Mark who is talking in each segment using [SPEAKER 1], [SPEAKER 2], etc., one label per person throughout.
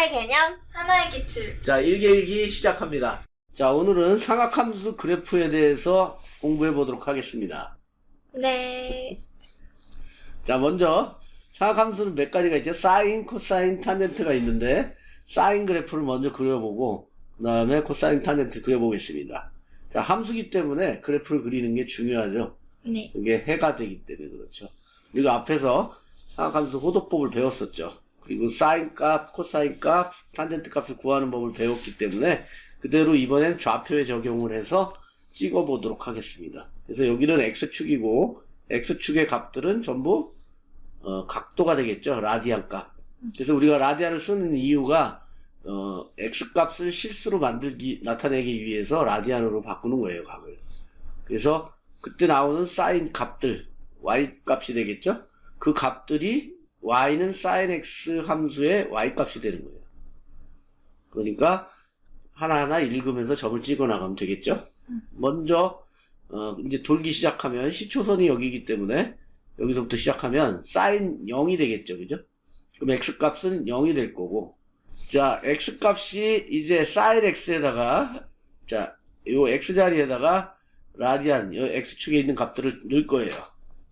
[SPEAKER 1] 하나의 개념,
[SPEAKER 2] 하나의 기출.
[SPEAKER 3] 자, 1개1기 시작합니다. 자, 오늘은 삼각함수 그래프에 대해서 공부해 보도록 하겠습니다.
[SPEAKER 2] 네.
[SPEAKER 3] 자, 먼저 삼각함수는 몇 가지가 있죠? 사인, 코사인, 탄젠트가 있는데 사인 그래프를 먼저 그려보고 그 다음에 코사인, 탄젠트 그려보겠습니다. 자, 함수기 때문에 그래프를 그리는 게 중요하죠.
[SPEAKER 2] 네.
[SPEAKER 3] 이게 해가 되기 때문에 그렇죠. 그리고 앞에서 삼각함수 호도법을 배웠었죠. 그리고 사인 값, 코사인 값, 탄젠트 값을 구하는 법을 배웠기 때문에 그대로 이번엔 좌표에 적용을 해서 찍어보도록 하겠습니다. 그래서 여기는 x축이고 x축의 값들은 전부 각도가 되겠죠. 라디안 값. 그래서 우리가 라디안을 쓰는 이유가 x값을 실수로 나타내기 위해서 라디안으로 바꾸는 거예요. 값을. 그래서 그때 나오는 사인 값들 y 값이 되겠죠. 그 값들이 y는 sin x 함수의 y 값이 되는 거예요. 그러니까 하나하나 읽으면서 점을 찍어 나가면 되겠죠. 먼저 이제 돌기 시작하면 시초선이 여기이기 때문에 여기서부터 시작하면 sin 0이 되겠죠. 그죠? 그럼 x 값은 0이 될 거고, 자, x 값이 이제 sin x에다가, 자, 요 x 자리에다가 라디안, 요 x축에 있는 값들을 넣을 거예요.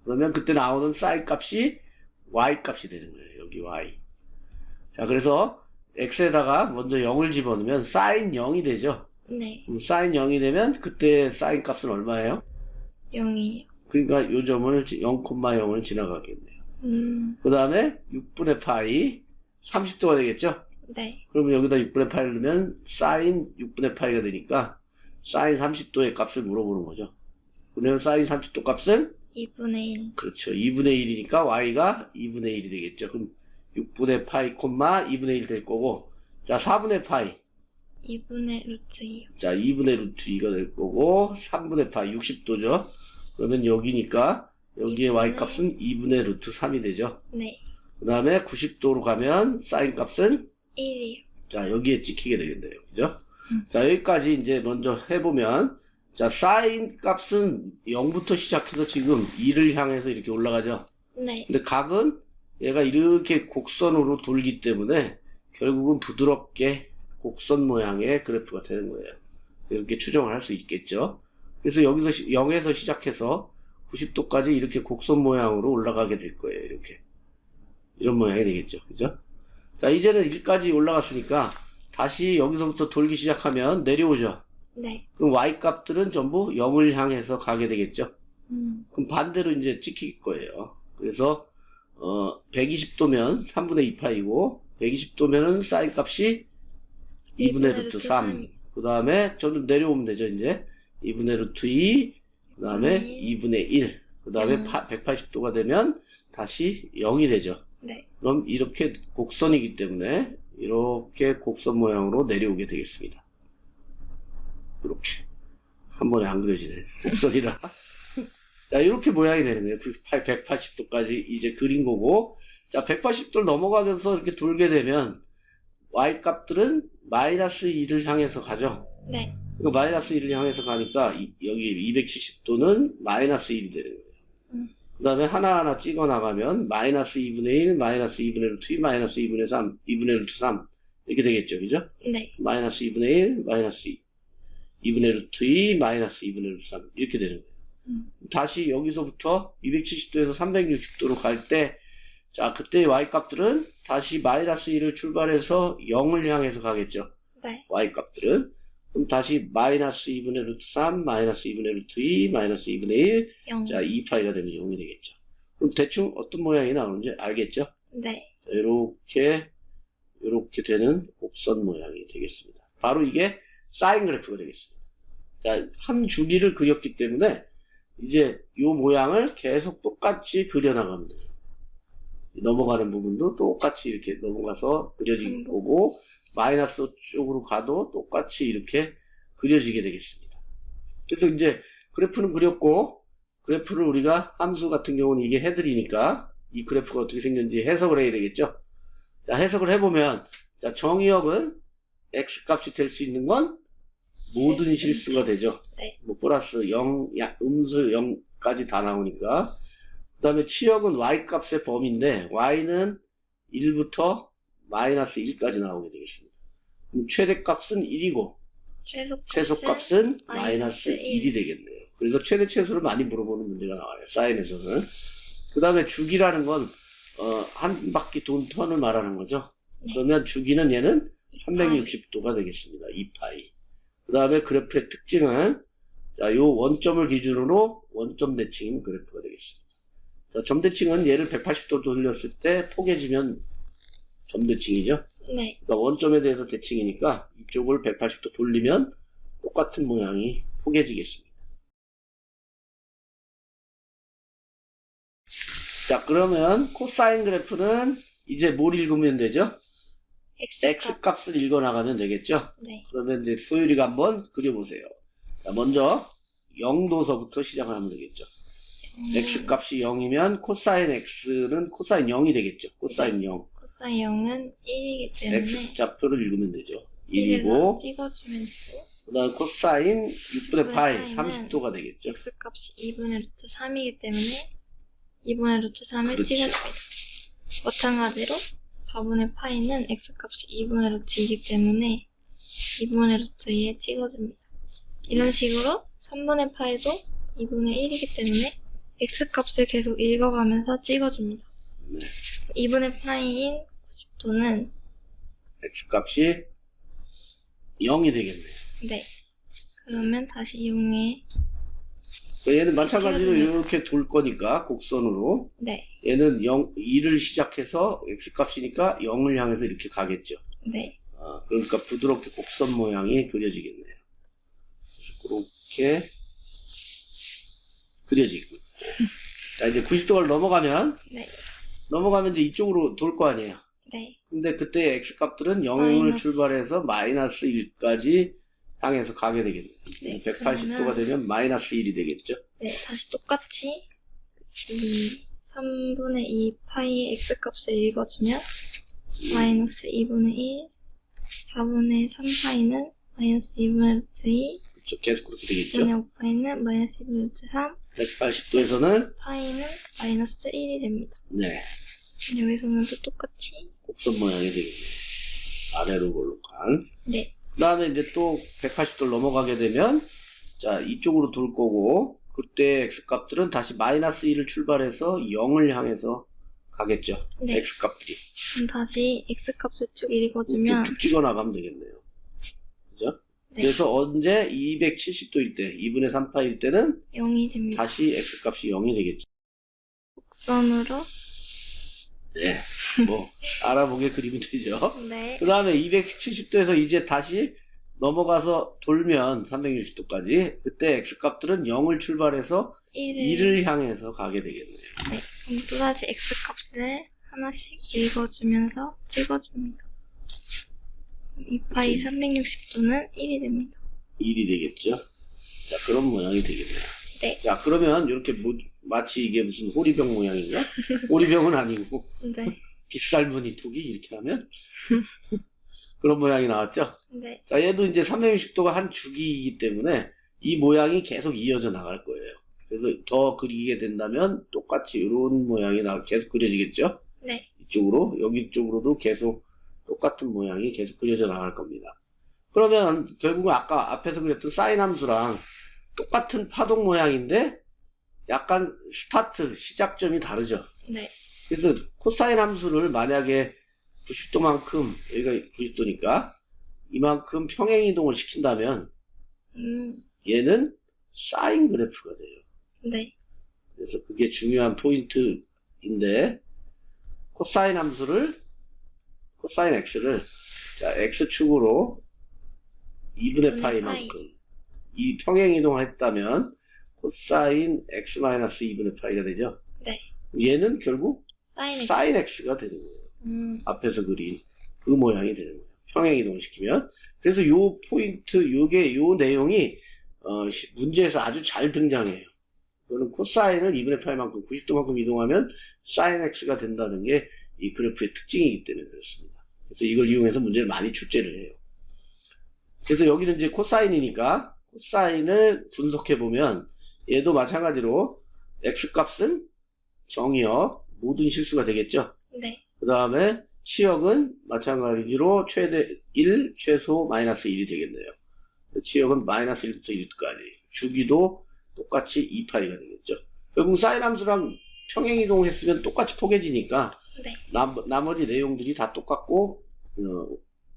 [SPEAKER 3] 그러면 그때 나오는 sin 값이 y 값이 되는 거예요. 여기 y. 자, 그래서 x에다가 먼저 0을 집어넣으면 sin 0이 되죠.
[SPEAKER 2] 네.
[SPEAKER 3] 그럼 sin 0이 되면 그때 sin 값은 얼마예요?
[SPEAKER 2] 0이요.
[SPEAKER 3] 그러니까 요 점을 0,0을 지나가겠네요. 그 다음에 6분의 파이 30도가 되겠죠?
[SPEAKER 2] 네.
[SPEAKER 3] 그러면 여기다 6분의 파이를 넣으면 sin 6분의 파이가 되니까 sin 30도의 값을 물어보는 거죠. 그러면 sin 30도 값은
[SPEAKER 2] 2분의 1.
[SPEAKER 3] 그렇죠. 2분의 1이니까 y가 2분의 1이 되겠죠. 그럼 6분의 파이, 2분의 1 될 거고, 자, 4분의 파이.
[SPEAKER 2] 2분의 루트 2요.
[SPEAKER 3] 자, 2분의 루트 2가 될 거고, 3분의 파이, 60도죠. 그러면 여기니까, 여기에 y 값은 2분의 루트 3이 되죠.
[SPEAKER 2] 네.
[SPEAKER 3] 그 다음에 90도로 가면, 사인 값은,
[SPEAKER 2] 1이요.
[SPEAKER 3] 자, 여기에 찍히게 되겠네요. 그죠? 자, 여기까지 이제 먼저 해보면, 자, 사인 값은 0부터 시작해서 지금 2를 향해서 이렇게 올라가죠.
[SPEAKER 2] 네.
[SPEAKER 3] 근데 각은 얘가 이렇게 곡선으로 돌기 때문에 결국은 부드럽게 곡선 모양의 그래프가 되는 거예요. 이렇게 추정을 할 수 있겠죠. 그래서 여기서 0에서 시작해서 90도까지 이렇게 곡선 모양으로 올라가게 될 거예요. 이렇게. 이런 모양이 되겠죠. 그죠? 자, 이제는 1까지 올라갔으니까 다시 여기서부터 돌기 시작하면 내려오죠.
[SPEAKER 2] 네.
[SPEAKER 3] 그럼 y 값들은 전부 0을 향해서 가게 되겠죠. 그럼 반대로 이제 찍힐 거예요. 그래서 120도면 3분의 2파이고 120도면은 사인 값이 2분의 루트 3. 그 다음에 점점 내려오면 되죠. 이제 2분의 루트 2, 그 다음에 2분의 1, 그 다음에 180도가 되면 다시 0이 되죠.
[SPEAKER 2] 네.
[SPEAKER 3] 그럼 이렇게 곡선이기 때문에 이렇게 곡선 모양으로 내려오게 되겠습니다. 이렇게 한 번에 안 그려지네. 곡선이라. 자, 이렇게 모양이 되는 거예요. 180도까지 이제 그린 거고, 자, 180도를 넘어가면서 이렇게 돌게 되면 y 값들은 마이너스 2를 향해서 가죠.
[SPEAKER 2] 네.
[SPEAKER 3] 그러니까 마이너스 1을 향해서 가니까 여기 270도는 마이너스 1이 되는 거예요. 그 다음에 하나하나 찍어 나가면 마이너스 2분의 1, 마이너스 2분의 루트 2, 마이너스 2분의 3, 2분의 루트 3 이렇게 되겠죠. 그죠?
[SPEAKER 2] 네.
[SPEAKER 3] 마이너스 2분의 1, 마이너스 2, 2분의 루트 2, 마이너스 2분의 루트 3 이렇게 되는 거예요. 다시 여기서부터 270도에서 360도로 갈 때, 자, 그때 y 값들은 다시 마이너스 1을 출발해서 0을 향해서 가겠죠.
[SPEAKER 2] 네.
[SPEAKER 3] y 값들은. 그럼 다시 마이너스 2분의 루트 3, 마이너스 2분의 루트 2, 마이너스 2분의 1,
[SPEAKER 2] 0.
[SPEAKER 3] 자, 2파이가 되면 0이 되겠죠. 그럼 대충 어떤 모양이 나오는지 알겠죠?
[SPEAKER 2] 네.
[SPEAKER 3] 자, 이렇게 되는 곡선 모양이 되겠습니다. 바로 이게 사인 그래프가 되겠습니다. 자, 한 주기를 그렸기 때문에 이제 이 모양을 계속 똑같이 그려나가면 돼요. 넘어가는 부분도 똑같이 이렇게 넘어가서 그려질 거고, 마이너스 쪽으로 가도 똑같이 이렇게 그려지게 되겠습니다. 그래서 이제 그래프는 그렸고, 그래프를 우리가 함수 같은 경우는 이게 해드리니까 이 그래프가 어떻게 생겼는지 해석을 해야 되겠죠. 자, 해석을 해보면, 자, 정의역은 x 값이 될 수 있는 건 모든 실수가 되죠.
[SPEAKER 2] 네.
[SPEAKER 3] 뭐 플러스 0, 음수 0까지 다 나오니까. 그 다음에 치역은 y 값의 범위인데 y는 1부터 마이너스 1까지 나오게 되겠습니다. 그럼 최대값은 1이고
[SPEAKER 2] 최소값은
[SPEAKER 3] 최소값은 마이너스
[SPEAKER 2] 마이너스
[SPEAKER 3] 1이 되겠네요. 그래서 최대 최소를 많이 물어보는 문제가 나와요. 사인에서는. 그 다음에 주기라는 건 한 바퀴 돈 턴을 말하는 거죠.
[SPEAKER 2] 네.
[SPEAKER 3] 그러면 주기는 얘는 360도가 되겠습니다. 2파이. 그 다음에 그래프의 특징은 자, 요 원점을 기준으로 원점 대칭인 그래프가 되겠습니다. 자, 점 대칭은 얘를 180도 돌렸을 때 포개지면 점 대칭이죠.
[SPEAKER 2] 네.
[SPEAKER 3] 그러니까 원점에 대해서 대칭이니까 이쪽을 180도 돌리면 똑같은 모양이 포개지겠습니다. 자, 그러면 코사인 그래프는 이제 뭘 읽으면 되죠? X 값을 읽어 나가면 되겠죠?
[SPEAKER 2] 네.
[SPEAKER 3] 그러면 이제 소율이가 한번 그려보세요. 자, 먼저 0도서부터 시작을 하면 되겠죠. X 값이 0이면 코사인 X는 코사인 0이 되겠죠. 코사인 0.
[SPEAKER 2] 코사인 0은 1이기 때문에
[SPEAKER 3] X좌표를 읽으면 되죠.
[SPEAKER 2] 1에서
[SPEAKER 3] 1이고,
[SPEAKER 2] 찍어주면 되고
[SPEAKER 3] 그 다음 코사인 6분의 파이,
[SPEAKER 2] 파이는
[SPEAKER 3] 30도가 되겠죠.
[SPEAKER 2] X 값이 2분의 루트 3이기 때문에 2분의 루트 3을
[SPEAKER 3] 그렇죠.
[SPEAKER 2] 찍어줍니다. 마찬가지로 4분의 파이는 X 값이 2분의 루트 2이기 때문에 2분의 루트 2에 찍어줍니다. 이런 식으로 3분의 파이도 2분의 1이기 때문에 X 값을 계속 읽어가면서 찍어줍니다.
[SPEAKER 3] 네.
[SPEAKER 2] 2분의 파이인 90도는
[SPEAKER 3] X 값이 0이 되겠네요.
[SPEAKER 2] 네. 그러면 다시 0에
[SPEAKER 3] 얘는 마찬가지로 이렇게 돌 거니까 곡선으로
[SPEAKER 2] 네.
[SPEAKER 3] 얘는 2를 시작해서 X값이니까 0을 향해서 이렇게 가겠죠.
[SPEAKER 2] 네.
[SPEAKER 3] 그러니까 부드럽게 곡선 모양이 그려지겠네요. 그렇게 그려지고. 자, 이제 90도를 넘어가면
[SPEAKER 2] 네.
[SPEAKER 3] 이제 이쪽으로 돌 거 아니에요.
[SPEAKER 2] 네.
[SPEAKER 3] 근데 그때 X값들은 0을
[SPEAKER 2] 마이너스.
[SPEAKER 3] 출발해서 마이너스 1까지 향해서 가게 되겠네요.
[SPEAKER 2] 네,
[SPEAKER 3] 180도가 되면 마이너스 1이 되겠죠.
[SPEAKER 2] 네, 다시 똑같이 이 3분의 2 파이의 X 값을 읽어주면 마이너스 2분의 1, 4분의 3 파이는 마이너스 2분의 루트 2,
[SPEAKER 3] 그렇죠. 계속 그렇게 되겠죠.
[SPEAKER 2] 2분의 5 파이는 마이너스 2분의 루트 3,
[SPEAKER 3] 180도에서는
[SPEAKER 2] 파이는 마이너스 1이 됩니다.
[SPEAKER 3] 네,
[SPEAKER 2] 여기서는 또 똑같이
[SPEAKER 3] 곡선 모양이 되겠네요. 아래로 볼록한.
[SPEAKER 2] 네,
[SPEAKER 3] 그 다음에 이제 또 180도를 넘어가게 되면 자, 이쪽으로 돌 거고 그때 X값들은 다시 마이너스 1을 출발해서 0을 향해서 가겠죠.
[SPEAKER 2] 네.
[SPEAKER 3] X값들이.
[SPEAKER 2] 그럼 다시 X 값을 쭉 읽어주면
[SPEAKER 3] 쭉쭉 찍어 나가면 되겠네요. 그죠?
[SPEAKER 2] 네.
[SPEAKER 3] 그래서 언제 270도일 때, 2분의 3파일 때는
[SPEAKER 2] 0이 됩니다.
[SPEAKER 3] 다시 X값이 0이 되겠죠.
[SPEAKER 2] 곡선으로
[SPEAKER 3] 네. 뭐, 알아보게 그리면 되죠.
[SPEAKER 2] 네,
[SPEAKER 3] 그 다음에 270도에서 이제 다시 넘어가서 돌면 360도까지 그때 X값들은 0을 출발해서 2를 향해서 가게 되겠네요.
[SPEAKER 2] 네, 그럼 또다시 X 값을 하나씩 읽어주면서 찍어줍니다. 이 파이 360도는 1이 됩니다.
[SPEAKER 3] 1이 되겠죠. 자, 그런 모양이 되겠네요.
[SPEAKER 2] 네.
[SPEAKER 3] 자, 그러면 이렇게 마치 이게 무슨 호리병 모양인가? 호리병은 아니고
[SPEAKER 2] 네,
[SPEAKER 3] 빗살무늬 톡이 이렇게 하면 그런 모양이 나왔죠.
[SPEAKER 2] 네,
[SPEAKER 3] 자, 얘도 이제 360도가 한 주기이기 때문에 이 모양이 계속 이어져 나갈 거예요. 그래서 더 그리게 된다면 똑같이 이런 모양이 계속 그려지겠죠.
[SPEAKER 2] 네,
[SPEAKER 3] 이쪽으로 여기 쪽으로도 계속 똑같은 모양이 계속 그려져 나갈 겁니다. 그러면 결국은 아까 앞에서 그렸던 사인 함수랑 똑같은 파동 모양인데 약간 시작점이 다르죠.
[SPEAKER 2] 네,
[SPEAKER 3] 그래서 코사인 함수를 만약에 90도만큼, 여기가 90도니까 이만큼 평행 이동을 시킨다면 얘는 사인 그래프가 돼요.
[SPEAKER 2] 네,
[SPEAKER 3] 그래서 그게 중요한 포인트인데 코사인 함수를 코사인 x를 자 x축으로 2분의 파이만큼 이 평행 이동했다면 코사인 x-2분의 파이가 되죠.
[SPEAKER 2] 네.
[SPEAKER 3] 얘는 결국
[SPEAKER 2] 사인 X.
[SPEAKER 3] 사인 x가 되는 거예요. 앞에서 그린 그 모양이 되는 거예요. 평행 이동시키면. 그래서 요 포인트, 요 내용이 문제에서 아주 잘 등장해요. 이거는 코사인을 2분의 파이만큼 90도만큼 이동하면 사인 x가 된다는 게 이 그래프의 특징이기 때문에 그렇습니다. 그래서 이걸 이용해서 문제를 많이 출제를 해요. 그래서 여기는 이제 코사인이니까 코사인을 분석해 보면 얘도 마찬가지로 x 값은 정의역 모든 실수가 되겠죠.
[SPEAKER 2] 네,
[SPEAKER 3] 그 다음에 치역은 마찬가지로 최대 1, 최소 마이너스 1이 되겠네요. 치역은 마이너스 1부터 1까지. 주기도 똑같이 2파이가 되겠죠. 결국 사인 함수랑 평행이동을 했으면 똑같이 포개지니까
[SPEAKER 2] 네.
[SPEAKER 3] 나머지 내용들이 다 똑같고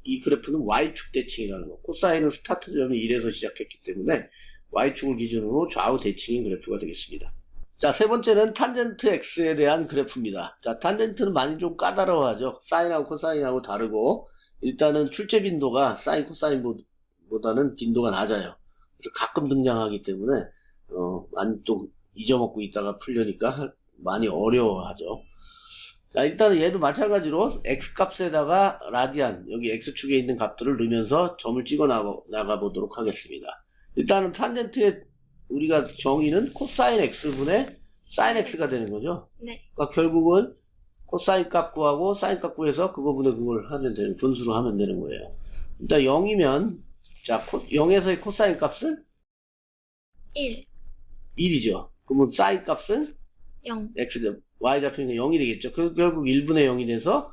[SPEAKER 3] 이 그래프는 Y축 대칭이라는 거. 코사인은 스타트 점이 1에서 시작했기 때문에 Y축을 기준으로 좌우 대칭인 그래프가 되겠습니다. 자, 세 번째는 탄젠트 X에 대한 그래프입니다. 자, 탄젠트는 많이 좀 까다로워하죠. 사인하고 코사인하고 다르고 일단은 출제 빈도가 사인 코사인보다는 빈도가 낮아요. 그래서 가끔 등장하기 때문에 많이 또 잊어먹고 있다가 풀려니까 많이 어려워하죠. 자, 일단은 얘도 마찬가지로 X값에다가 라디안, 여기 X축에 있는 값들을 넣으면서 점을 찍어 나가 보도록 하겠습니다. 일단은 탄젠트의 우리가 정의는 코사인 X분의 사인 X가 되는 거죠.
[SPEAKER 2] 네.
[SPEAKER 3] 그러니까 결국은 코사인 값 구하고 사인 값 구해서 그거분의 그걸 하면 되는, 분수로 하면 되는 거예요. 일단 0이면, 자, 0에서의 코사인 값은
[SPEAKER 2] 1,
[SPEAKER 3] 1이죠. 그러면 사인 값은
[SPEAKER 2] 0.
[SPEAKER 3] y 잡히는 게 0이 되겠죠. 결국 1분의 0이 돼서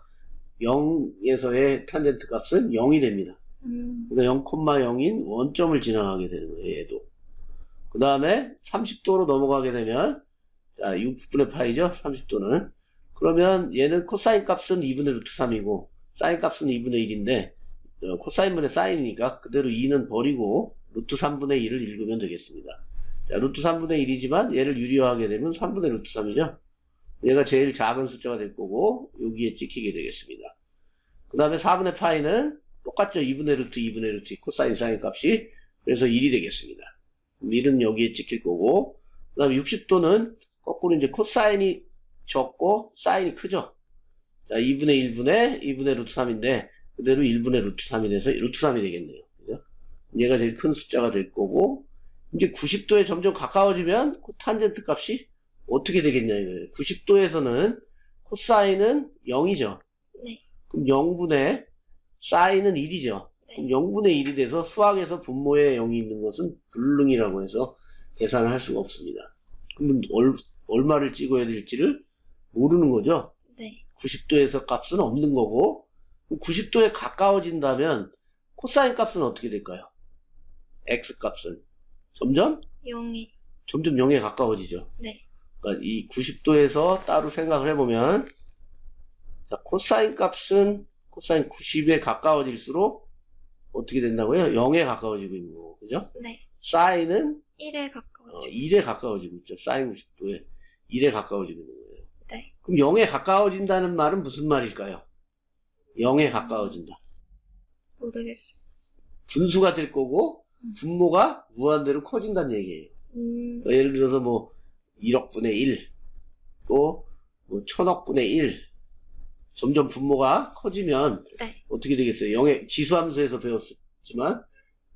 [SPEAKER 3] 0에서의 탄젠트 값은 0이 됩니다. 그러니까 0,0인 원점을 지나가게 되는 거예요. 얘도. 그 다음에 30도로 넘어가게 되면 자 6분의 파이죠. 30도는. 그러면 얘는 코사인 값은 2분의 루트 3이고 사인 값은 2분의 1인데 코사인분의 사인이니까 그대로 2는 버리고 루트 3분의 1을 읽으면 되겠습니다. 자, 루트 3분의 1이지만 얘를 유리화하게 되면 3분의 루트 3이죠. 얘가 제일 작은 숫자가 될 거고 여기에 찍히게 되겠습니다. 그 다음에 4분의 파이는 똑같죠. 2분의 루트 코사인 사인 값이. 그래서 1이 되겠습니다. 1은 여기에 찍힐 거고 그 다음에 60도는 거꾸로 이제 코사인이 적고 사인이 크죠. 자, 2분의 루트 3인데 그대로 1분의 루트 3이 돼서 루트 3이 되겠네요. 그죠? 얘가 제일 큰 숫자가 될 거고 이제 90도에 점점 가까워지면 탄젠트 값이 어떻게 되겠냐 이거예요. 90도에서는 코사인은 0이죠.
[SPEAKER 2] 네.
[SPEAKER 3] 그럼 0분의 사인은 1이죠.
[SPEAKER 2] 네.
[SPEAKER 3] 그럼 0분의 1이 돼서 수학에서 분모에 0이 있는 것은 불능이라고 해서 계산을 할 수가 없습니다. 그럼 얼마를 찍어야 될지를 모르는 거죠.
[SPEAKER 2] 네.
[SPEAKER 3] 90도에서 값은 없는 거고 90도에 가까워진다면 코사인 값은 어떻게 될까요? X 값은 점점
[SPEAKER 2] 0이.
[SPEAKER 3] 0에 가까워지죠.
[SPEAKER 2] 네.
[SPEAKER 3] 그러니까 이 90도에서 따로 생각을 해보면 자, 코사인 값은 코사인 90에 가까워질수록 어떻게 된다고요? 0에 가까워지고 있는 거고, 그죠?
[SPEAKER 2] 네.
[SPEAKER 3] 사인은
[SPEAKER 2] 1에 가까워져.
[SPEAKER 3] 1에 가까워지고 있죠. 사인 90도에 1에 가까워지고 있는 거예요.
[SPEAKER 2] 네.
[SPEAKER 3] 그럼 0에 가까워진다는 말은 무슨 말일까요? 0에 가까워진다.
[SPEAKER 2] 모르겠어요.
[SPEAKER 3] 분수가 될 거고 분모가 무한대로 커진다는 얘기예요. 예를 들어서 뭐 1억분의 1, 또 뭐 1000억분의 1, 점점 분모가 커지면
[SPEAKER 2] 네.
[SPEAKER 3] 어떻게 되겠어요? 0에 지수함수에서 배웠지만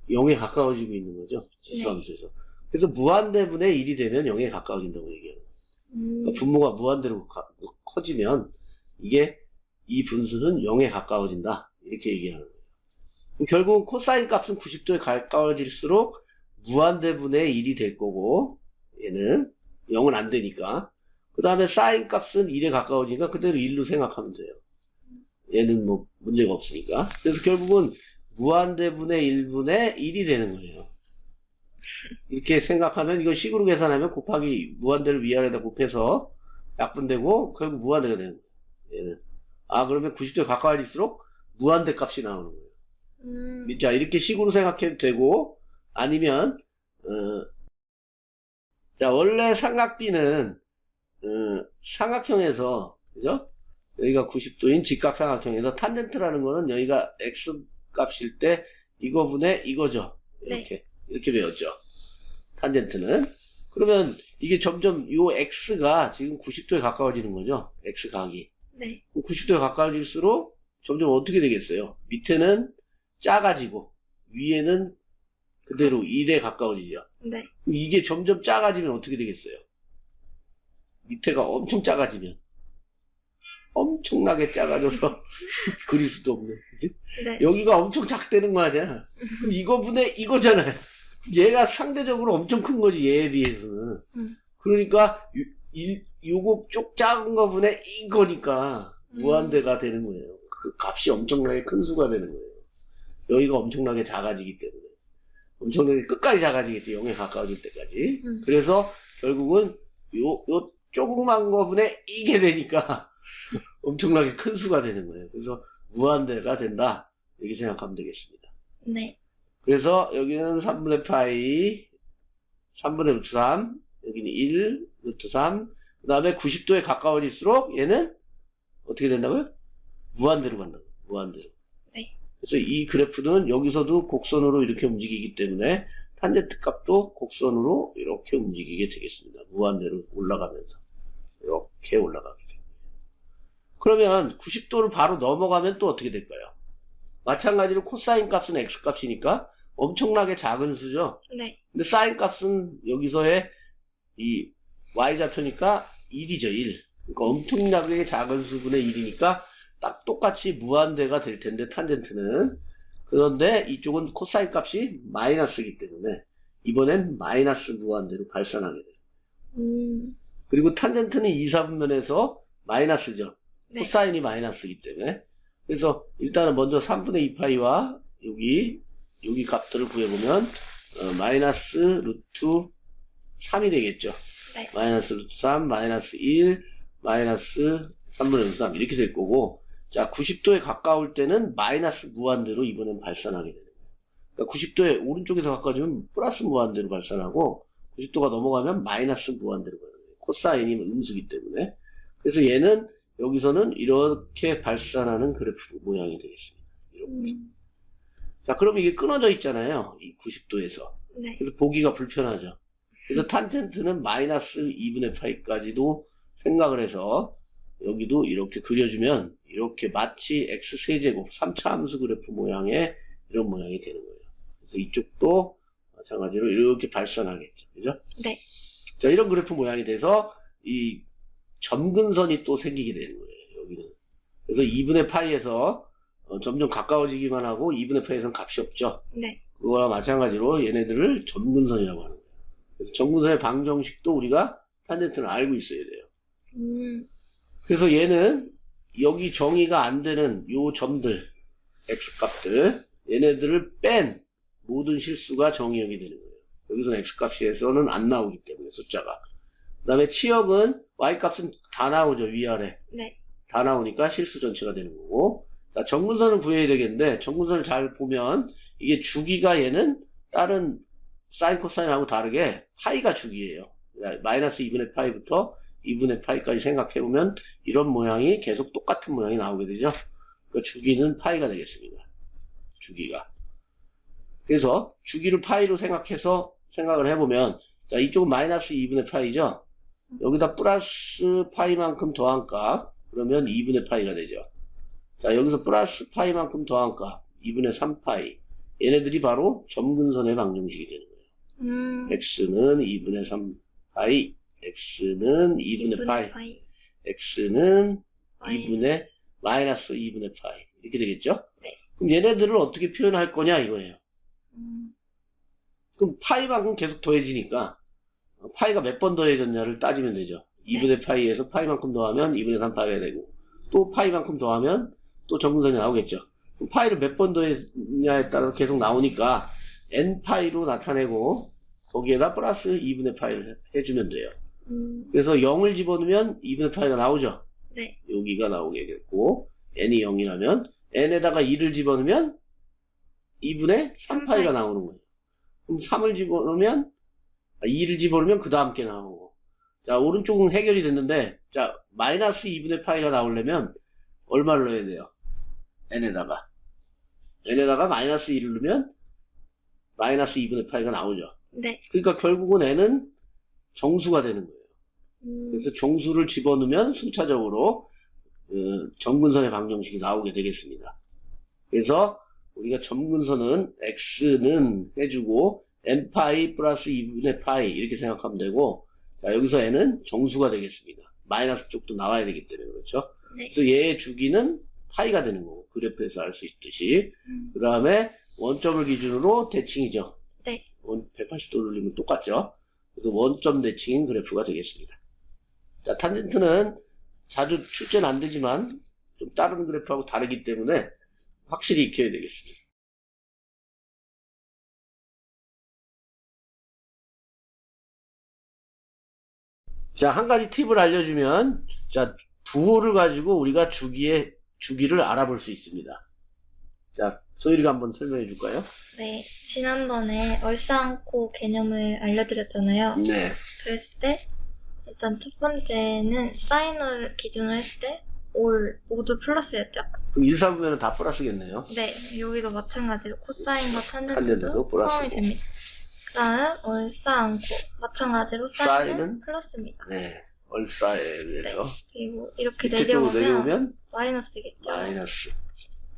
[SPEAKER 3] 0에 가까워지고 있는 거죠. 지수함수에서. 그래서 무한대분의 1이 되면 0에 가까워진다고 얘기해요. 그러니까 분모가 무한대로 커지면 이게 이 분수는 0에 가까워진다. 이렇게 얘기하는 거예요. 결국 코사인 값은 90도에 가까워질수록 무한대분의 1이 될 거고 얘는 0은 안 되니까 그 다음에 사인 값은 1에 가까워지니까 그대로 1로 생각하면 돼요. 얘는 뭐 문제가 없으니까. 그래서 결국은 무한대분의 1분의 1이 되는 거예요. 이렇게 생각하면 이거 식으로 계산하면 곱하기 무한대를 위아래다 곱해서 약분되고 결국 무한대가 되는 거예요. 얘는. 그러면 90도에 가까워질수록 무한대 값이 나오는 거예요. 자, 이렇게 식으로 생각해도 되고 아니면 자, 원래 삼각비는 삼각형에서 그죠? 여기가 90도인 직각삼각형에서 탄젠트라는 거는 여기가 x 값일 때 이거분의 이거죠. 이렇게 이렇게 배웠죠. 탄젠트는. 그러면 이게 점점 요 x가 지금 90도에 가까워지는 거죠. x각이.
[SPEAKER 2] 네.
[SPEAKER 3] 90도에 가까워질수록 점점 어떻게 되겠어요? 밑에는 작아지고 위에는 그대로 1에 가까워지죠.
[SPEAKER 2] 네.
[SPEAKER 3] 이게 점점 작아지면 어떻게 되겠어요? 밑에가 엄청 작아지면 엄청나게 작아져서 그릴 수도 없네. 그치?
[SPEAKER 2] 네.
[SPEAKER 3] 여기가 엄청 작다는 거 아니야? 그럼 이거분의 이거잖아요. 얘가 상대적으로 엄청 큰 거지, 얘에 비해서는. 그러니까 요거 쪽 작은 거분의 이거니까 무한대가 되는 거예요. 그 값이 엄청나게 큰 수가 되는 거예요. 여기가 엄청나게 작아지기 때문에. 엄청나게 끝까지 작아지겠지, 0에 가까워질 때까지. 그래서 결국은 요 조그만 거분에 이게 되니까 엄청나게 큰 수가 되는 거예요. 그래서 무한대가 된다. 이렇게 생각하면 되겠습니다.
[SPEAKER 2] 네.
[SPEAKER 3] 그래서 여기는 3분의 파이, 3분의 루트 3, 여기는 1, 루트 3, 그 다음에 90도에 가까워질수록 얘는 어떻게 된다고요? 무한대로 간다고. 무한대로.
[SPEAKER 2] 네.
[SPEAKER 3] 그래서 이 그래프는 여기서도 곡선으로 이렇게 움직이기 때문에 탄젠트 값도 곡선으로 이렇게 움직이게 되겠습니다. 무한대로 올라가면서. 이렇게 올라가게 됩니다. 그러면 90도를 바로 넘어가면 또 어떻게 될까요? 마찬가지로 코사인 값은 x 값이니까 엄청나게 작은 수죠.
[SPEAKER 2] 네.
[SPEAKER 3] 근데 사인 값은 여기서의 이 y좌표니까 1이죠, 1. 그러니까 엄청나게 작은 수분의 1이니까 딱 똑같이 무한대가 될 텐데, 탄젠트는. 그런데 이쪽은 코사인 값이 마이너스이기 때문에 이번엔 마이너스 무한대로 발산하게 돼요. 그리고 탄젠트는 2, 4분면에서 마이너스죠.
[SPEAKER 2] 네.
[SPEAKER 3] 코사인이 마이너스이기 때문에. 그래서 일단은 먼저 3분의 2파이와 여기 값들을 구해보면 마이너스 루트 3이 되겠죠.
[SPEAKER 2] 네.
[SPEAKER 3] 마이너스 루트 3, 마이너스 1, 마이너스 3분의 루트 3 이렇게 될 거고, 자 90도에 가까울 때는 마이너스 무한대로 이번엔 발산하게 되는 거예요. 그러니까 90도에 오른쪽에서 가까워지면 플러스 무한대로 발산하고 90도가 넘어가면 마이너스 무한대로 가는 거예요. 코사인이 음수기 때문에. 그래서 얘는 여기서는 이렇게 발산하는 그래프 모양이 되겠습니다. 이렇게. 자, 그럼 이게 끊어져 있잖아요. 이 90도에서.
[SPEAKER 2] 네.
[SPEAKER 3] 그래서 보기가 불편하죠. 그래서 탄젠트는 마이너스 2분의 파이까지도 생각을 해서 여기도 이렇게 그려주면 이렇게 마치 x세제곱 3차 함수 그래프 모양의 이런 모양이 되는 거예요. 그래서 이쪽도 마찬가지로 이렇게 발산하겠죠. 그죠?
[SPEAKER 2] 네.
[SPEAKER 3] 자, 이런 그래프 모양이 돼서 이 점근선이 또 생기게 되는 거예요. 여기는. 그래서 2분의 파이에서 점점 가까워지기만 하고 2분의 파이에서는 값이 없죠.
[SPEAKER 2] 네.
[SPEAKER 3] 그거와 마찬가지로 얘네들을 점근선이라고 하는 거예요. 그래서 점근선의 방정식도 우리가 탄젠트는 알고 있어야 돼요. 그래서 얘는 여기 정의가 안 되는 요 점들, x값들, 얘네들을 뺀 모든 실수가 정의역이 되는 거예요. 여기서는 x값에서는 안 나오기 때문에 숫자가. 그 다음에 치역은 y값은 다 나오죠, 위아래.
[SPEAKER 2] 네.
[SPEAKER 3] 다 나오니까 실수 전체가 되는 거고. 자, 정근선을 구해야 되겠는데, 정근선을 잘 보면, 이게 주기가 얘는 다른 사인 코사인하고 다르게 파이가 주기예요. 마이너스 2분의 파이부터 2분의 파이까지 생각해보면 이런 모양이 계속 똑같은 모양이 나오게 되죠. 그 주기는 파이가 되겠습니다. 주기가. 그래서 주기를 파이로 생각해서 생각을 해보면, 자, 이쪽은 마이너스 2분의 파이죠. 여기다 플러스 파이만큼 더한 값, 그러면 2분의 파이가 되죠. 자, 여기서 플러스 파이만큼 더한 값, 2분의 3파이. 얘네들이 바로 점근선의 방정식이 되는 거예요. x는 2분의 3파이, x는 2분의 파이, x는 2분의 마이너스 2분의 파이. 이렇게 되겠죠?
[SPEAKER 2] 네.
[SPEAKER 3] 그럼 얘네들을 어떻게 표현할 거냐 이거예요. 그럼 파이만큼 계속 더해지니까 파이가 몇 번 더해졌냐를 따지면 되죠. 2분의 파이에서 파이만큼 더하면 2분의 3파이가 되고, 또 파이만큼 더하면 또 점근선이 나오겠죠. 그럼 파이를 몇 번 더했냐에 따라서 계속 나오니까 n파이로 나타내고 거기에다 플러스 2분의 파이를 해주면 돼요. 그래서 0을 집어넣으면 2분의 파이가 나오죠.
[SPEAKER 2] 네.
[SPEAKER 3] 여기가 나오게 됐고, n이 0이라면 n에다가 2를 집어넣으면 2분의 3파이가 나오는 거예요. 그럼 3을 집어넣으면 2를 집어넣으면 그 다음 게 나오고. 자, 오른쪽은 해결이 됐는데, 자, 마이너스 2분의 파이가 나오려면 얼마를 넣어야 돼요? n에다가 마이너스 1을 넣으면 마이너스 2분의 파이가 나오죠.
[SPEAKER 2] 네.
[SPEAKER 3] 그러니까 결국은 n은 정수가 되는 거예요. 그래서 정수를 집어넣으면 순차적으로 점근선의 방정식이 나오게 되겠습니다. 그래서 우리가 점근선은 x는 해주고 n파이 플러스 2분의 파이 이렇게 생각하면 되고, 자, 여기서 n은 정수가 되겠습니다. 마이너스 쪽도 나와야 되기 때문에 그렇죠.
[SPEAKER 2] 네.
[SPEAKER 3] 그래서 얘의 주기는 파이가 되는 거고, 그래프에서 알 수 있듯이. 그 다음에 원점을 기준으로 대칭이죠.
[SPEAKER 2] 네.
[SPEAKER 3] 180도 돌리면 똑같죠. 그래서 원점 대칭인 그래프가 되겠습니다. 자, 탄젠트는 자주 출제는 안 되지만 좀 다른 그래프하고 다르기 때문에 확실히 익혀야 되겠습니다. 자, 한 가지 팁을 알려주면, 자, 부호를 가지고 우리가 주기를 알아볼 수 있습니다. 자, 소율이가 한번 설명해 줄까요?
[SPEAKER 2] 네, 지난번에 얼싸안고 개념을 알려드렸잖아요.
[SPEAKER 3] 네.
[SPEAKER 2] 그랬을 때 일단 첫 번째는 사인을 기준으로 했을 때 올 모두 플러스였죠?
[SPEAKER 3] 그럼 1, 4분면은 다 플러스겠네요.
[SPEAKER 2] 네, 여기도 마찬가지로 코사인과
[SPEAKER 3] 탄젠트도
[SPEAKER 2] 탄젠트도
[SPEAKER 3] 플러스고.
[SPEAKER 2] 포함이 됩니다. 그 다음 얼싸안고 마찬가지로 사인은
[SPEAKER 3] 사인은?
[SPEAKER 2] 플러스입니다.
[SPEAKER 3] 네. 얼싸에 의해서.
[SPEAKER 2] 그리고 이렇게
[SPEAKER 3] 밑에 쪽으로
[SPEAKER 2] 내려오면
[SPEAKER 3] 내려오면
[SPEAKER 2] 마이너스겠죠?
[SPEAKER 3] 마이너스.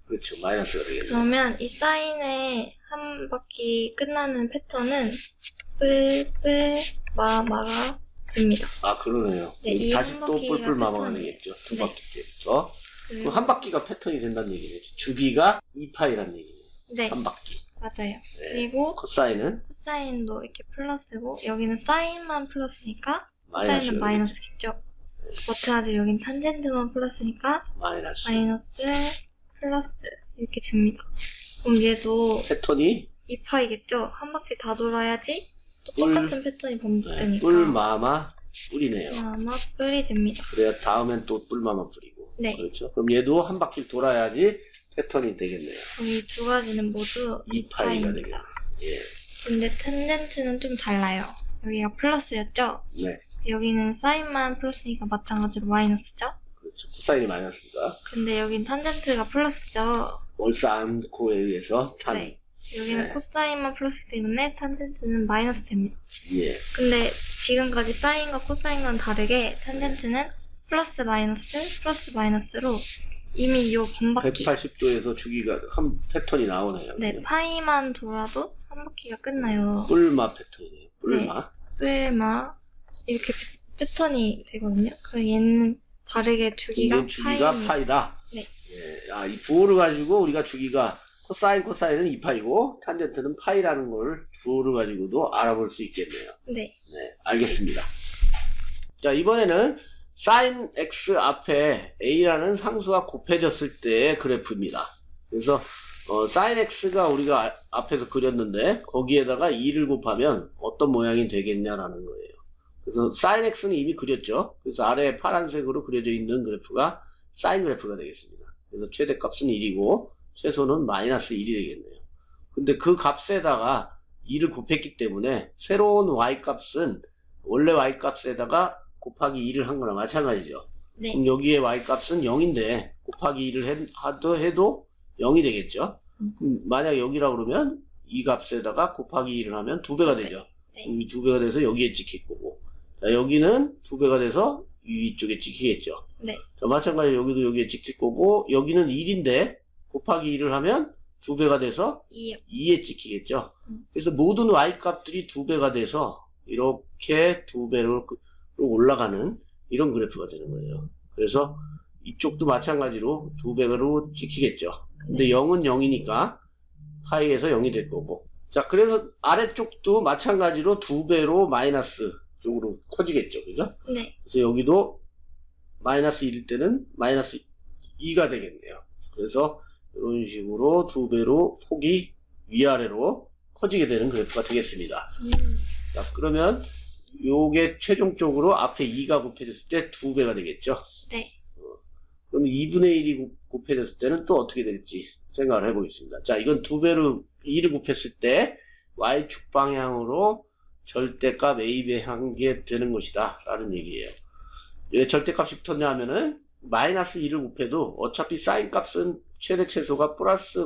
[SPEAKER 3] 그렇죠. 마이너스가 되겠네요.
[SPEAKER 2] 그러면 이 사인의 한 바퀴 끝나는 패턴은 뿔뿔마마가 됩니다.
[SPEAKER 3] 아, 그러네요.
[SPEAKER 2] 네, 이
[SPEAKER 3] 다시
[SPEAKER 2] 한
[SPEAKER 3] 또
[SPEAKER 2] 바퀴가
[SPEAKER 3] 뿔뿔마마가
[SPEAKER 2] 패턴이에요.
[SPEAKER 3] 되겠죠. 두
[SPEAKER 2] 네.
[SPEAKER 3] 바퀴 때부터.
[SPEAKER 2] 그-
[SPEAKER 3] 그럼 한 바퀴가 패턴이 된다는 얘기네요. 주기가 2파이라는 얘기네요.
[SPEAKER 2] 네,
[SPEAKER 3] 한 바퀴.
[SPEAKER 2] 맞아요.
[SPEAKER 3] 네.
[SPEAKER 2] 그리고
[SPEAKER 3] 코사인은
[SPEAKER 2] 코사인도 이렇게 플러스고 여기는 사인만 플러스니까
[SPEAKER 3] 마이너스가
[SPEAKER 2] 코사인은 마이너스겠죠. 마찬가지로 여긴 탄젠트만 플러스니까
[SPEAKER 3] 마이너스.
[SPEAKER 2] 마이너스 플러스 이렇게 됩니다. 그럼 얘도
[SPEAKER 3] 패턴이
[SPEAKER 2] 2파이겠죠? 한 바퀴 다 돌아야지 또
[SPEAKER 3] 뿔-
[SPEAKER 2] 똑같은 패턴이 반복되니까
[SPEAKER 3] 뿔마마 뿔이네요.
[SPEAKER 2] 아마 뿔이 됩니다.
[SPEAKER 3] 그래야 다음엔 또 뿔마마 뿔이고.
[SPEAKER 2] 네.
[SPEAKER 3] 그렇죠. 그럼 얘도 한 바퀴 돌아야지 패턴이 되겠네요.
[SPEAKER 2] 그럼 이 두 가지는 모두
[SPEAKER 3] 2파이가 되겠네요.
[SPEAKER 2] 2파이입니다.
[SPEAKER 3] 예.
[SPEAKER 2] 근데 탄젠트는 좀 달라요. 여기가 플러스였죠?
[SPEAKER 3] 네.
[SPEAKER 2] 여기는 사인만 플러스니까 마찬가지로 마이너스죠?
[SPEAKER 3] 그렇죠. 코사인이 마이너스니까.
[SPEAKER 2] 근데 여긴 탄젠트가 플러스죠?
[SPEAKER 3] 얼싸안코에 의해서 탄.
[SPEAKER 2] 네. 여기는
[SPEAKER 3] 네.
[SPEAKER 2] 코사인만 플러스이기 때문에 탄젠트는 마이너스 됩니다.
[SPEAKER 3] 예.
[SPEAKER 2] 근데 지금까지 사인과 코사인과는 다르게 탄젠트는 플러스 마이너스로 이미 이 반바퀴
[SPEAKER 3] 180도에서 주기가 한 패턴이 나오네요.
[SPEAKER 2] 네, 파이만 돌아도 한 바퀴가 끝나요.
[SPEAKER 3] 뿔마 패턴이에요. 뿔마.
[SPEAKER 2] 뿔마 이렇게 패턴이 되거든요. 그 얘는 다르게 주기가
[SPEAKER 3] 이게 주기가
[SPEAKER 2] 파이입니다.
[SPEAKER 3] 파이다.
[SPEAKER 2] 네.
[SPEAKER 3] 예. 아, 이 부호를 가지고 우리가 주기가 코사인은 2파이고 탄젠트는 파이라는 걸 부호를 가지고도 알아볼 수 있겠네요.
[SPEAKER 2] 네.
[SPEAKER 3] 네, 알겠습니다. 자, 이번에는 sin x 앞에 a라는 상수가 곱해졌을 때의 그래프입니다. 그래서 sin x가 우리가 앞에서 그렸는데 거기에다가 2를 곱하면 어떤 모양이 되겠냐라는 거예요. 그래서 sin x는 이미 그렸죠. 그래서 아래에 파란색으로 그려져 있는 그래프가 sin 그래프가 되겠습니다. 그래서 최대값은 1이고 최소는 마이너스 1이 되겠네요. 근데 그 값에다가 2를 곱했기 때문에 새로운 y값은 원래 y값에다가 곱하기 2를 한 거나 마찬가지죠.
[SPEAKER 2] 네.
[SPEAKER 3] 그럼 여기에 y값은 0인데 곱하기 2를 해도 0이 되겠죠. 그럼 만약 여기라 그러면 이 값에다가 곱하기 2를 하면 2배가 되죠.
[SPEAKER 2] 네.
[SPEAKER 3] 그럼 이 2배가 돼서 여기에 찍힐 거고, 자, 여기는 2배가 돼서 위쪽에 찍히겠죠.
[SPEAKER 2] 네.
[SPEAKER 3] 자, 마찬가지로 여기도 여기에 찍힐 거고, 여기는 1인데 곱하기 2를 하면 2배가 돼서
[SPEAKER 2] 2요.
[SPEAKER 3] 2에 찍히겠죠. 그래서 모든 y값들이 2배가 돼서 이렇게 2배로 올라가는 이런 그래프가 되는 거예요. 그래서 이쪽도 마찬가지로 2배로 찍히겠죠. 근데 0은 0이니까 파이에서 0이 될 거고. 자, 그래서 아래쪽도 마찬가지로 2배로 마이너스 쪽으로 커지겠죠. 그죠?
[SPEAKER 2] 네.
[SPEAKER 3] 그래서 여기도 마이너스 1일 때는 마이너스 2가 되겠네요. 그래서 이런 식으로 2배로 폭이 위아래로 커지게 되는 그래프가 되겠습니다. 자, 그러면 요게 최종적으로 앞에 2가 곱해졌을 때 2배가 되겠죠.
[SPEAKER 2] 네.
[SPEAKER 3] 그럼 2분의 1이 곱해졌을 때는 또 어떻게 될지 생각을 해보겠습니다. 자, 이건 2배로 2를 곱했을 때 y축 방향으로 절대값 a배 향하게 되는 것이다 라는 얘기예요. 왜 절대값이 붙었냐 하면은 마이너스 2를 곱해도 어차피 사인 값은 최대 최소가 플러스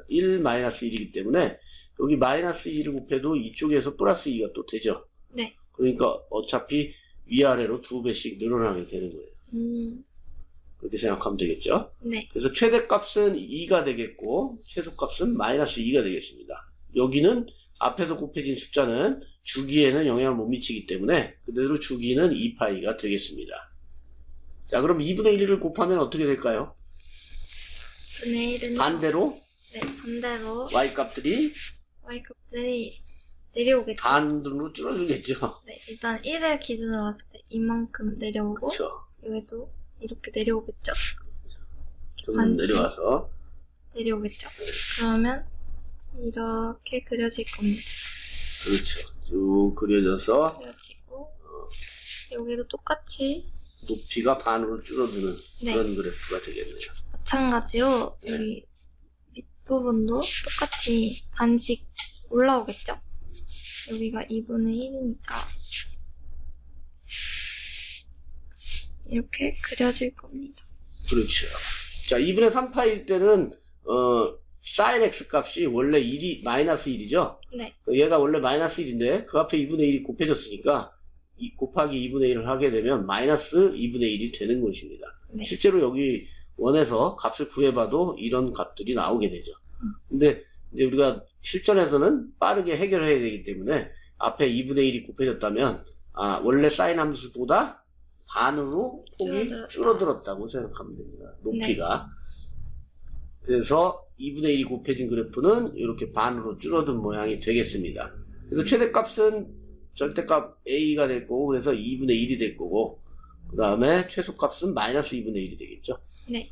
[SPEAKER 3] 1 마이너스 1이기 때문에 여기 마이너스 2를 곱해도 이쪽에서 플러스 2가 또 되죠.
[SPEAKER 2] 네.
[SPEAKER 3] 그러니까 어차피 위아래로 2배씩 늘어나게 되는 거예요. 그렇게 생각하면 되겠죠.
[SPEAKER 2] 네.
[SPEAKER 3] 그래서 최대값은 2가 되겠고 최소값은 마이너스 2가 되겠습니다. 여기는 앞에서 곱해진 숫자는 주기에는 영향을 못 미치기 때문에 그대로 주기는 2파이가 되겠습니다. 자, 그럼 2분의 1을 곱하면 어떻게 될까요?
[SPEAKER 2] 분의 1은
[SPEAKER 3] 반대로
[SPEAKER 2] 네, 반대로
[SPEAKER 3] y값들이
[SPEAKER 2] y값들이 내려오겠죠.
[SPEAKER 3] 반으로 줄어들겠죠.
[SPEAKER 2] 네, 일단 1을 기준으로 봤을 때 이만큼 내려오고
[SPEAKER 3] 그렇죠.
[SPEAKER 2] 여기도 이렇게 내려오겠죠.
[SPEAKER 3] 점점
[SPEAKER 2] 반씩
[SPEAKER 3] 내려와서.
[SPEAKER 2] 내려오겠죠? 그러면 이렇게 그려질 겁니다.
[SPEAKER 3] 그렇죠. 쭉 그려져서
[SPEAKER 2] 그려지고 여기도 똑같이
[SPEAKER 3] 높이가 반으로 줄어드는
[SPEAKER 2] 네.
[SPEAKER 3] 그런 그래프가 되겠네요.
[SPEAKER 2] 마찬가지로 여기 밑부분도 똑같이 반씩 올라오겠죠? 여기가 2분의 1이니까 이렇게 그려질 겁니다.
[SPEAKER 3] 그렇죠. 자, 2분의 3파일 때는 sin x 값이 원래 1이 마이너스 1이죠.
[SPEAKER 2] 네,
[SPEAKER 3] 얘가 원래 마이너스 1인데 그 앞에 2분의 1이 곱해졌으니까 이 곱하기 2분의 1을 하게 되면 마이너스 2분의 1이 되는 것입니다.
[SPEAKER 2] 네.
[SPEAKER 3] 실제로 여기 원에서 값을 구해봐도 이런 값들이 나오게 되죠. 근데 이제 우리가 실전에서는 빠르게 해결해야 되기 때문에 앞에 2분의 1이 곱해졌다면 원래 사인 함수보다 반으로 폭이 줄어들었다고 생각하면 됩니다. 높이가. 그래서 2분의 1이 곱해진 그래프는 이렇게 반으로 줄어든 모양이 되겠습니다. 그래서 최대값은 절대값 A가 될 거고, 그래서 2분의 1이 될 거고, 그 다음에 최소값은 마이너스 2분의 1이 되겠죠.
[SPEAKER 2] 네.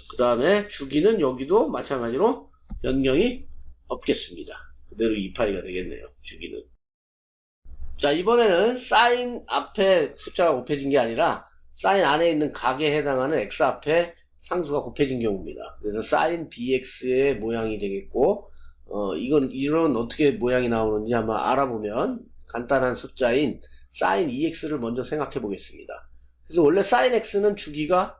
[SPEAKER 3] 그 다음에 주기는 여기도 마찬가지로 변경이 없겠습니다. 그대로 2파이가 되겠네요. 주기는. 자, 이번에는 사인 앞에 숫자가 곱해진 게 아니라 사인 안에 있는 각에 해당하는 x 앞에 상수가 곱해진 경우입니다. 그래서 사인 bx의 모양이 되겠고, 이런 어떻게 모양이 나오는지 한번 알아보면 간단한 숫자인 사인 2x를 먼저 생각해 보겠습니다. 그래서 원래 사인 x는 주기가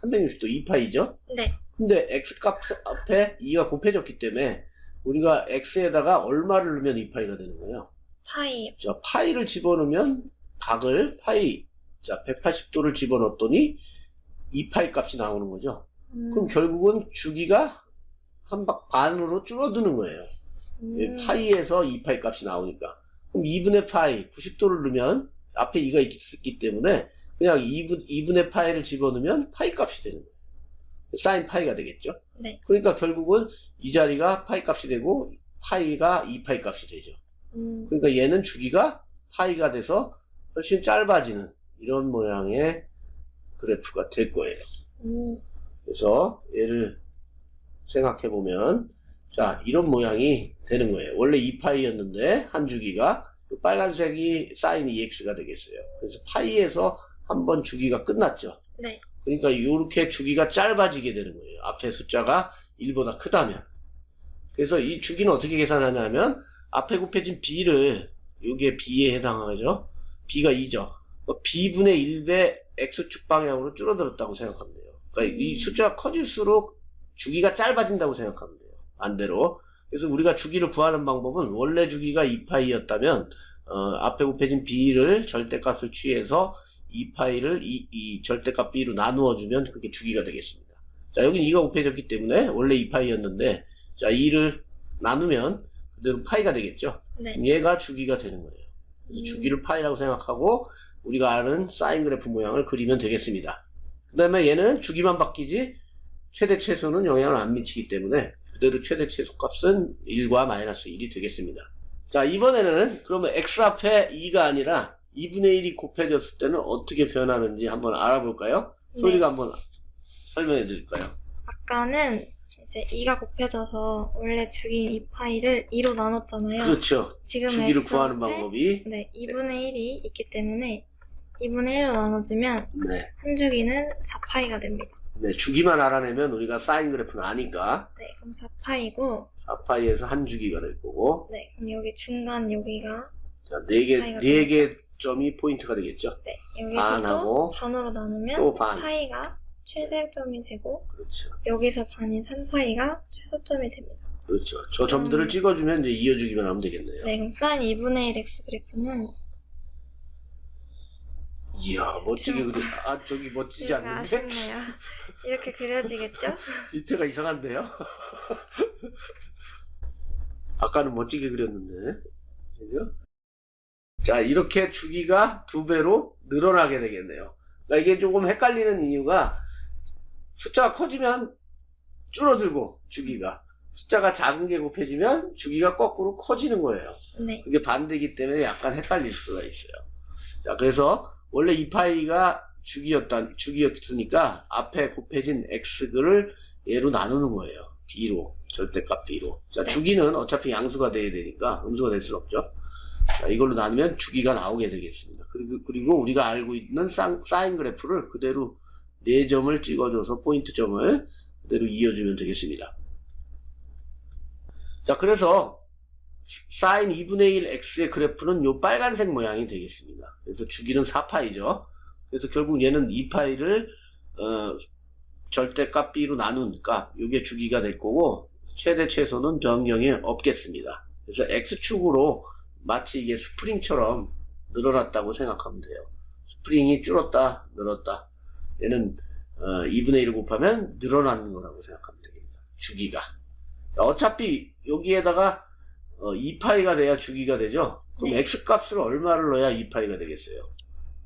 [SPEAKER 3] 360도 2파이죠?
[SPEAKER 2] 네.
[SPEAKER 3] 근데 x값 앞에 2가 곱해졌기 때문에 우리가 x에다가 얼마를 넣으면 2파이가 되는 거예요?
[SPEAKER 2] 파이요.
[SPEAKER 3] 자, 파이를 집어넣으면 각을 파이, 자, 180도를 집어넣었더니 2파이 값이 나오는 거죠. 그럼 결국은 주기가 반으로 줄어드는 거예요. 파이에서 2파이 값이 나오니까. 그럼 2분의 파이, 90도를 넣으면 앞에 2가 있기 때문에 그냥 2분의 파이를 집어넣으면 파이 값이 되는 거예요. 사인 파이가 되겠죠.
[SPEAKER 2] 네.
[SPEAKER 3] 그러니까 결국은 이 자리가 파이 값이 되고 파이가 2파이 값이 되죠. 그러니까 얘는 주기가 파이가 돼서 훨씬 짧아지는 이런 모양의 그래프가 될 거예요. 그래서 얘를 생각해 보면 자, 이런 모양이 되는 거예요. 원래 2파이였는데 한 주기가 빨간색이 사인 2x가 되겠어요. 그래서 파이에서 한번 주기가 끝났죠.
[SPEAKER 2] 네.
[SPEAKER 3] 그러니까 이렇게 주기가 짧아지게 되는 거예요. 앞에 숫자가 1보다 크다면. 그래서 이 주기는 어떻게 계산하냐면 앞에 곱해진 b를 여기에 b에 해당하죠. b가 2죠. b분의 1배 x축 방향으로 줄어들었다고 생각하면 돼요. 그러니까 이 숫자가 커질수록 주기가 짧아진다고 생각하면 돼요. 반대로. 그래서 우리가 주기를 구하는 방법은 원래 주기가 2파이였다면 앞에 곱해진 b를 절대값을 취해서 2파이를 이 절대값 b로 나누어 주면 그게 주기가 되겠습니다. 자, 여기는 2가 곱해졌기 때문에 원래 2파이였는데 자, 2를 나누면 그대로 파이가 되겠죠.
[SPEAKER 2] 네.
[SPEAKER 3] 얘가 주기가 되는 거예요. 그래서 주기를 파이라고 생각하고 우리가 아는 사인 그래프 모양을 그리면 되겠습니다. 그 다음에 얘는 주기만 바뀌지 최대 최소는 영향을 안 미치기 때문에 그대로 최대 최소 값은 1과 마이너스 1이 되겠습니다. 자, 이번에는 그러면 x 앞에 2가 아니라 2분의 1이 곱해졌을 때는 어떻게 변하는지 한번 알아볼까요?
[SPEAKER 2] 네.
[SPEAKER 3] 소리가 한번 설명해 드릴까요?
[SPEAKER 2] 아까는 이제 2가 곱해져서 원래 주기인 2파이를 2로 나눴잖아요.
[SPEAKER 3] 그렇죠.
[SPEAKER 2] 지금
[SPEAKER 3] 주기를
[SPEAKER 2] x
[SPEAKER 3] 구하는
[SPEAKER 2] 앞에
[SPEAKER 3] 방법이
[SPEAKER 2] 네, 2분의 1이 있기 때문에 2분의 1로 나눠주면
[SPEAKER 3] 네.
[SPEAKER 2] 한 주기는 4파이가 됩니다.
[SPEAKER 3] 네, 주기만 알아내면 우리가 사인 그래프는 아니까
[SPEAKER 2] 네, 그럼 4파이고
[SPEAKER 3] 4파이에서 한 주기가 될 거고
[SPEAKER 2] 네, 그럼 여기 중간 여기가
[SPEAKER 3] 자,
[SPEAKER 2] 파이가
[SPEAKER 3] 4개 점이 포인트가 되겠죠.
[SPEAKER 2] 네, 여기서
[SPEAKER 3] 반하고
[SPEAKER 2] 또 반으로 나누면
[SPEAKER 3] 또 반.
[SPEAKER 2] 파이가 최대점이 되고
[SPEAKER 3] 그렇죠.
[SPEAKER 2] 여기서 반인 3파이가 최소점이 됩니다.
[SPEAKER 3] 그렇죠. 저 점들을 찍어주면 이제 이어주기만 하면 되겠네요.
[SPEAKER 2] 네, 그럼 사인 2분의 1 x 그래프는
[SPEAKER 3] 이야, 멋지게 그렸. 저기 멋지지
[SPEAKER 2] 이렇게
[SPEAKER 3] 않는데?
[SPEAKER 2] 아쉽네요. 이렇게 그려지겠죠?
[SPEAKER 3] 뒤태가 이상한데요? 아까는 멋지게 그렸는데. 그죠? 자, 이렇게 주기가 2배로 늘어나게 되겠네요. 그러니까 이게 조금 헷갈리는 이유가 숫자가 커지면 줄어들고 주기가 숫자가 작은 게 곱해지면 주기가 거꾸로 커지는 거예요.
[SPEAKER 2] 네.
[SPEAKER 3] 그게 반대이기 때문에 약간 헷갈릴 수가 있어요. 자, 그래서 원래 2파이가 주기였으니까 앞에 곱해진 x를 얘로 나누는 거예요. b로, 절대값 b로. 자,
[SPEAKER 2] 네.
[SPEAKER 3] 주기는 어차피 양수가 돼야 되니까 음수가 될 수는 없죠. 자, 이걸로 나누면 주기가 나오게 되겠습니다. 그리고 우리가 알고 있는 사인 그래프를 그대로 4점을 찍어줘서 포인트점을 그대로 이어주면 되겠습니다. 자, 그래서 사인 2분의 1 x의 그래프는 요 빨간색 모양이 되겠습니다. 그래서 주기는 4파이죠. 그래서 결국 얘는 2파이를 절대값 b로 나누니까 요게 주기가 될 거고 최대 최소는 변경이 없겠습니다. 그래서 x축으로 마치 이게 스프링처럼 늘어났다고 생각하면 돼요. 스프링이 줄었다 늘었다. 얘는 2분의 1을 곱하면 늘어나는 거라고 생각하면 되겠다. 주기가. 자, 어차피 여기에다가 2파이가 돼야 주기가 되죠. 그럼
[SPEAKER 2] 네.
[SPEAKER 3] x값을 얼마를 넣어야 2파이가 되겠어요?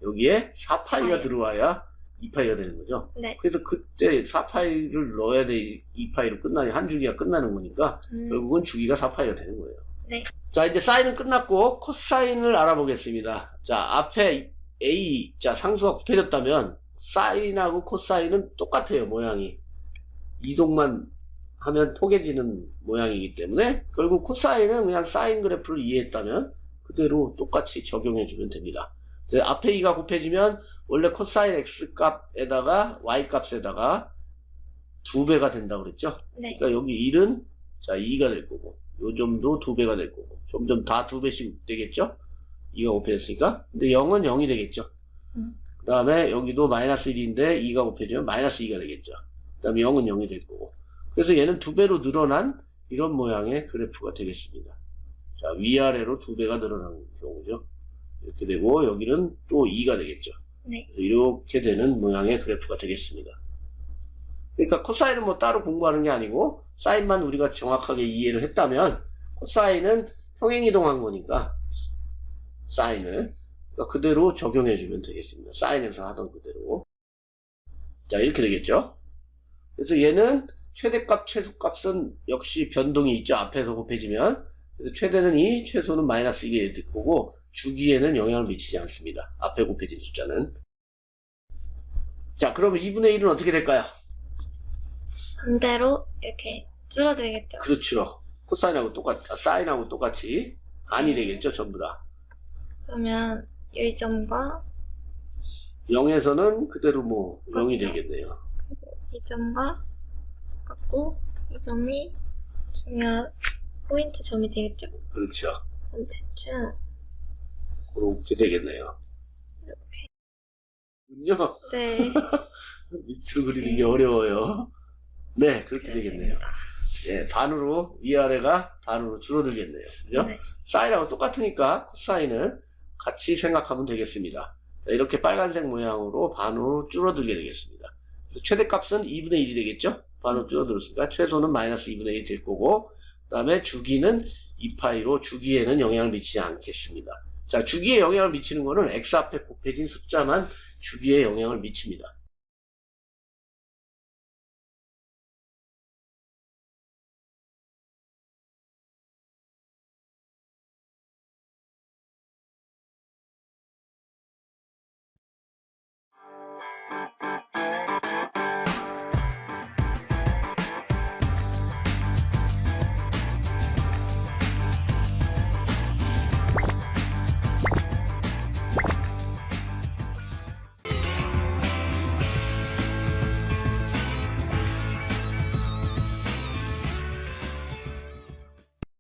[SPEAKER 3] 여기에 4파이가 들어와야 2파이가 되는 거죠.
[SPEAKER 2] 네.
[SPEAKER 3] 그래서 그때 4파이를 넣어야 돼 2파이로 끝나니 한 주기가 끝나는 거니까 결국은 주기가 4파이가 되는 거예요.
[SPEAKER 2] 네.
[SPEAKER 3] 자, 이제 사인은 끝났고 코사인을 알아보겠습니다. 자, 앞에 A, 자, 상수가 곱해졌다면 사인하고 코사인은 똑같아요, 모양이. 이동만 하면 포개지는 모양이기 때문에 결국 코사인은 그냥 사인 그래프를 이해했다면 그대로 똑같이 적용해주면 됩니다. 자, 앞에 2가 곱해지면 원래 코사인 x 값에다가 y 값에다가 2배가 된다고 그랬죠?
[SPEAKER 2] 네.
[SPEAKER 3] 그러니까 여기 1은 자 2가 될 거고 요 점도 2배가 될 거고 점점 다 2배씩 되겠죠? 2가 곱해졌으니까. 근데 0은 0이 되겠죠? 그 다음에 여기도 마이너스 1인데 2가 곱해지면 마이너스 2가 되겠죠? 그 다음에 0은 0이 될 거고. 그래서 얘는 2배로 늘어난 이런 모양의 그래프가 되겠습니다. 자, 위아래로 2배가 늘어나는 경우죠. 이렇게 되고 여기는 또 2가 되겠죠.
[SPEAKER 2] 네.
[SPEAKER 3] 이렇게 되는 모양의 그래프가 되겠습니다. 그러니까 코사인은 뭐 따로 공부하는 게 아니고 사인만 우리가 정확하게 이해를 했다면 코사인은 평행이동한 거니까 사인을 그러니까 그대로 적용해주면 되겠습니다. 사인에서 하던 그대로. 자, 이렇게 되겠죠. 그래서 얘는 최대값, 최소값은 역시 변동이 있죠. 앞에서 곱해지면. 그래서 최대는 2, 최소는 마이너스 2가 될 거고 주기에는 영향을 미치지 않습니다. 앞에 곱해진 숫자는. 자, 그러면 2분의 1은 어떻게 될까요?
[SPEAKER 2] 반대로 이렇게 줄어들겠죠.
[SPEAKER 3] 그렇죠. 코사인하고 사인하고 똑같이 반이 되겠죠, 전부 다.
[SPEAKER 2] 그러면 이 점과
[SPEAKER 3] 0에서는 그대로 뭐 0이
[SPEAKER 2] 그렇죠.
[SPEAKER 3] 되겠네요.
[SPEAKER 2] 이 점과 같고 이 점이 중요한 포인트 점이 되겠죠.
[SPEAKER 3] 그렇죠.
[SPEAKER 2] 그럼 대충
[SPEAKER 3] 그렇게 되겠네요.
[SPEAKER 2] 이렇게.
[SPEAKER 3] 군요?
[SPEAKER 2] 네.
[SPEAKER 3] 밑으로 그리는 게 어려워요. 네, 그렇게 되겠네요.
[SPEAKER 2] 그렇습니다.
[SPEAKER 3] 예, 반으로 위아래가 반으로 줄어들겠네요. 그죠?
[SPEAKER 2] 네.
[SPEAKER 3] 사인하고 똑같으니까 코사인은 같이 생각하면 되겠습니다. 자, 이렇게 빨간색 모양으로 반으로 줄어들게 되겠습니다. 그래서 최대값은 2분의 1이 되겠죠? 반으로 줄어들었으니까 최소는 마이너스 2분의 1이 될 거고 그 다음에 주기는 2파이로 주기에는 영향을 미치지 않겠습니다. 자, 주기에 영향을 미치는 거는 x 앞에 곱해진 숫자만 주기에 영향을 미칩니다.